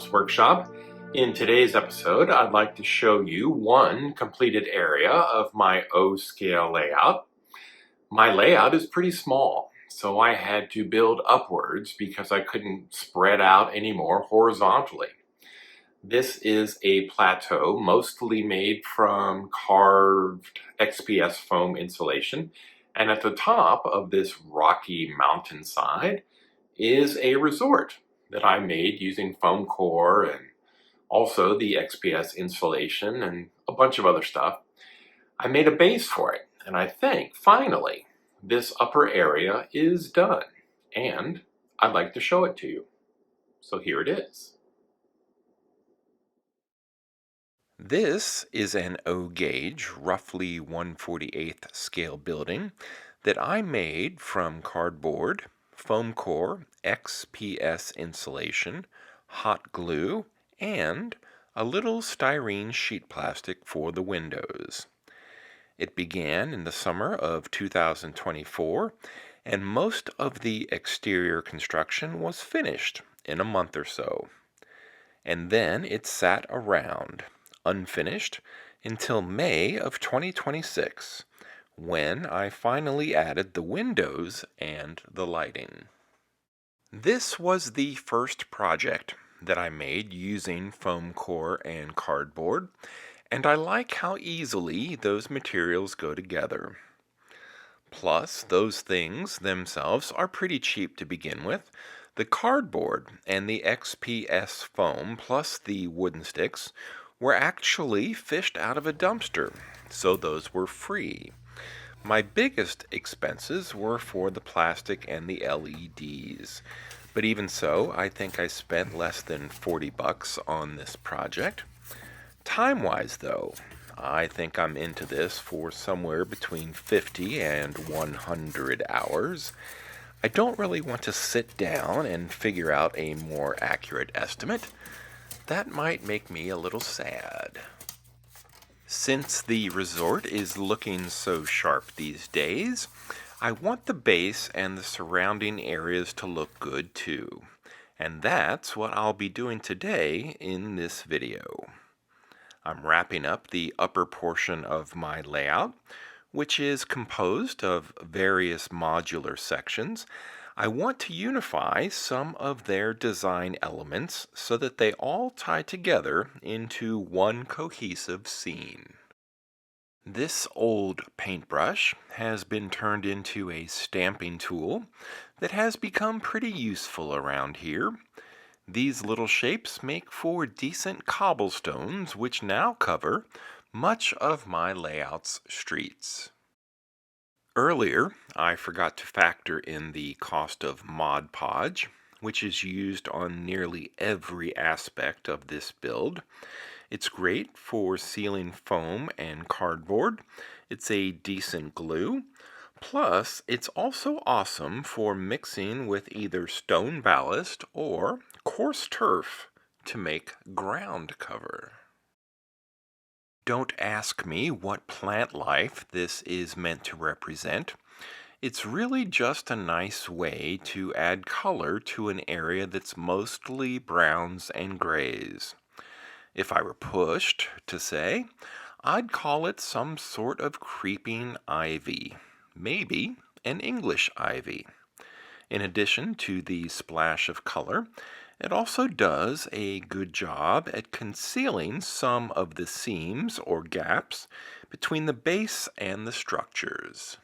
Bob's Workshop. In today's episode, I'd like to show you one completed area of my O-scale layout. My layout is pretty small, so I had to build upwards because I couldn't spread out anymore horizontally. This is a plateau mostly made from carved XPS foam insulation, and at the top of this rocky mountainside is a resort that I made using foam core and also the XPS insulation and a bunch of other stuff. I made a base for it, and I think finally this upper area is done, and I'd like to show it to you. So here it is. This is an O-gauge, roughly 1/48th scale building that I made from cardboard, foam core, XPS insulation, hot glue, and a little styrene sheet plastic for the windows. It began in the summer of 2024, and most of the exterior construction was finished in a month or so. And then it sat around, unfinished, until May of 2026, when I finally added the windows and the lighting. This was the first project that I made using foam core and cardboard, and I like how easily those materials go together. Plus, those things themselves are pretty cheap to begin with. The cardboard and the XPS foam plus the wooden sticks were actually fished out of a dumpster, so those were free. My biggest expenses were for the plastic and the LEDs. But even so, I think I spent less than $40 on this project. Time-wise, though, I think I'm into this for somewhere between 50 and 100 hours. I don't really want to sit down and figure out a more accurate estimate. That might make me a little sad. Since the resort is looking so sharp these days, I want the base and the surrounding areas to look good too. And that's what I'll be doing today in this video. I'm wrapping up the upper portion of my layout, which is composed of various modular sections. I want to unify some of their design elements so that they all tie together into one cohesive scene. This old paintbrush has been turned into a stamping tool that has become pretty useful around here. These little shapes make for decent cobblestones which now cover much of my layout's streets. Earlier, I forgot to factor in the cost of Mod Podge, which is used on nearly every aspect of this build. It's great for sealing foam and cardboard. It's a decent glue. Plus, it's also awesome for mixing with either stone ballast or coarse turf to make ground cover. Don't ask me what plant life this is meant to represent. It's really just a nice way to add color to an area that's mostly browns and grays. If I were pushed to say, I'd call it some sort of creeping ivy, maybe an English ivy. In addition to the splash of color, it also does a good job at concealing some of the seams or gaps between the base and the structures.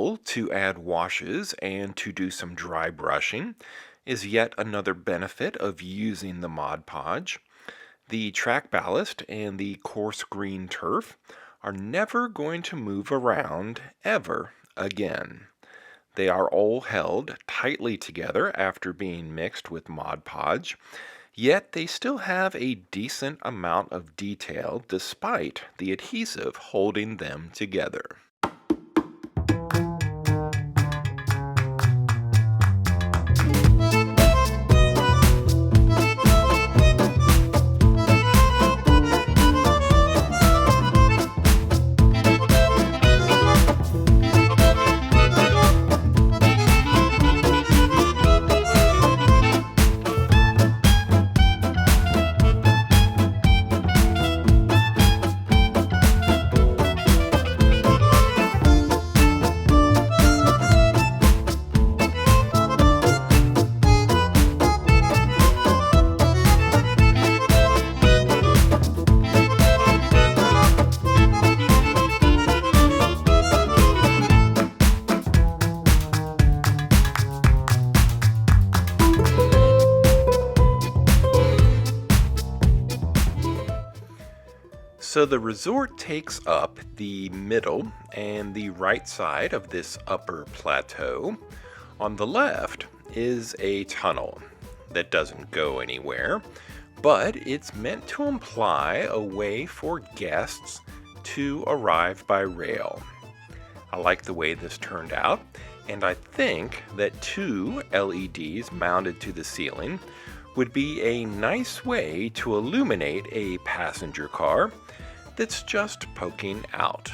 flexible to add washes and to do some dry brushing is yet another benefit of using the Mod Podge. The track ballast and the coarse green turf are never going to move around ever again. They are all held tightly together after being mixed with Mod Podge, yet they still have a decent amount of detail despite the adhesive holding them together. So the resort takes up the middle and the right side of this upper plateau. On the left is a tunnel that doesn't go anywhere, but it's meant to imply a way for guests to arrive by rail. I like the way this turned out, and I think that 2 LEDs mounted to the ceiling would be a nice way to illuminate a passenger car that's just poking out.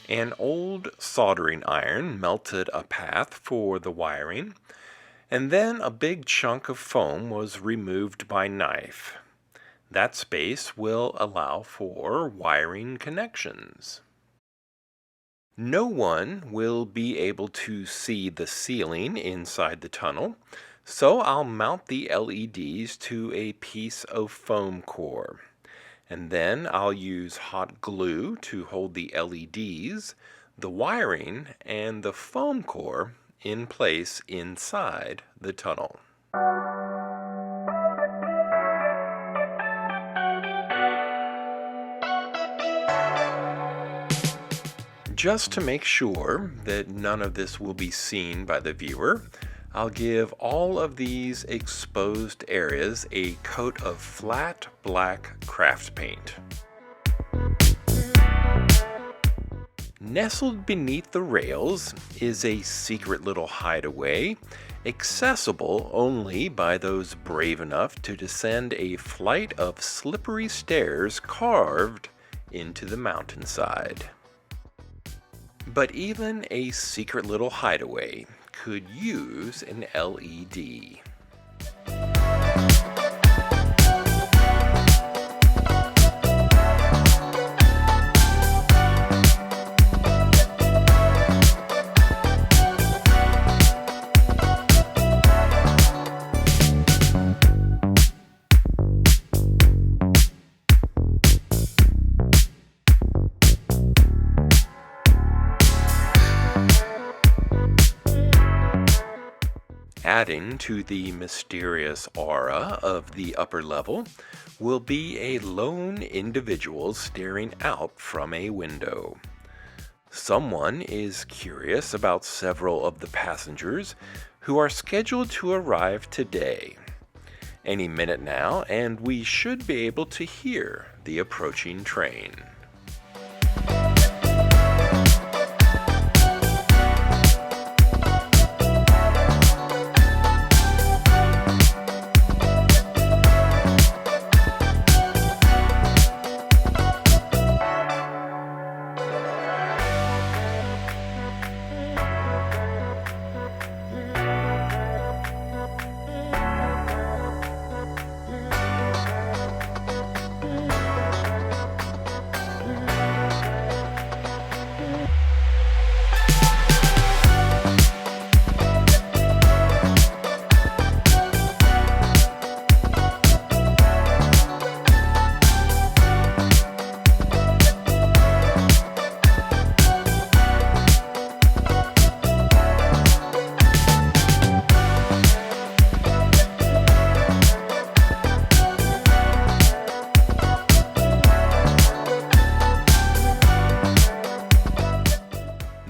An old soldering iron melted a path for the wiring, and then a big chunk of foam was removed by knife. That space will allow for wiring connections. No one will be able to see the ceiling inside the tunnel, so I'll mount the LEDs to a piece of foam core. And then I'll use hot glue to hold the LEDs, the wiring, and the foam core in place inside the tunnel. Just to make sure that none of this will be seen by the viewer, I'll give all of these exposed areas a coat of flat black craft paint. Nestled beneath the rails is a secret little hideaway, accessible only by those brave enough to descend a flight of slippery stairs carved into the mountainside. But even a secret little hideaway could use an LED. Adding to the mysterious aura of the upper level will be a lone individual staring out from a window. Someone is curious about several of the passengers who are scheduled to arrive today. Any minute now, and we should be able to hear the approaching train.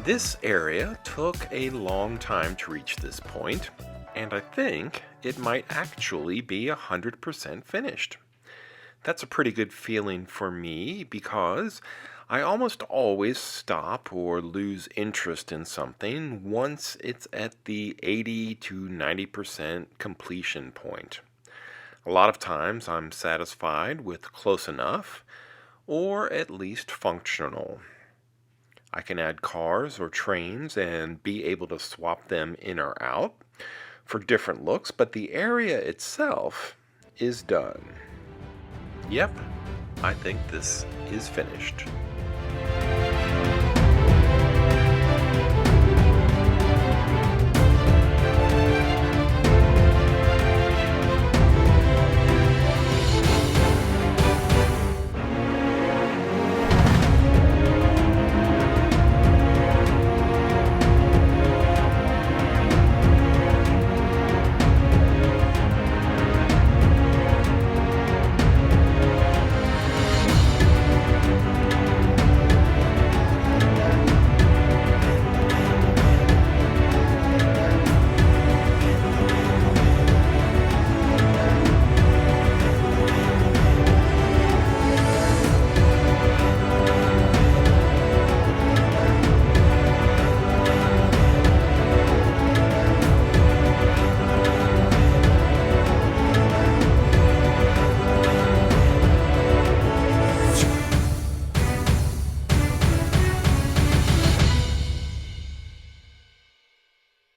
This area took a long time to reach this point, and I think it might actually be 100% finished. That's a pretty good feeling for me because I almost always stop or lose interest in something once it's at the 80 to 90% completion point. A lot of times I'm satisfied with close enough or at least functional. I can add cars or trains and be able to swap them in or out for different looks, but the area itself is done. Yep, I think this is finished.